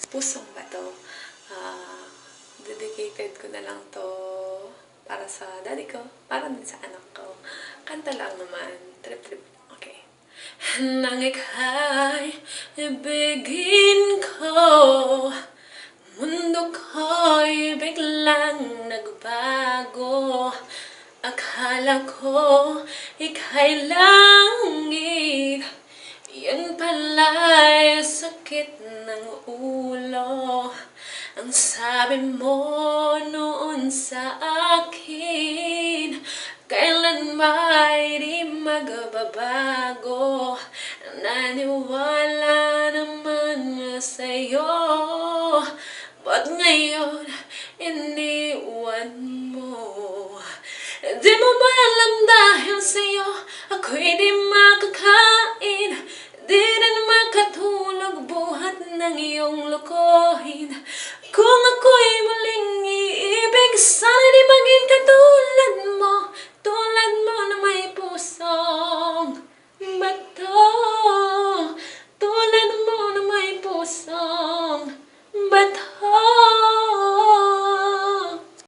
Pusong Bato. Dedicated ko na lang to para sa daddy ko, para din sa anak ko. Kanta lang naman. Trip-trip. Okay. Nang ika'y ibigin ko, mundo ko'y biglang nagbago. Akala ko ika'y langit, yan pala'y sakit ng ulo. Ang sabi mo noon sa akin, kailan ba'y di magbabago? Naniwala naman sa'yo, ba't ngayon iniwan mo? Di mo ba alam dahil sa'yo ako'y di makakain, di rin makatulog buhat ng iyong lokohin. Kung ako'y muling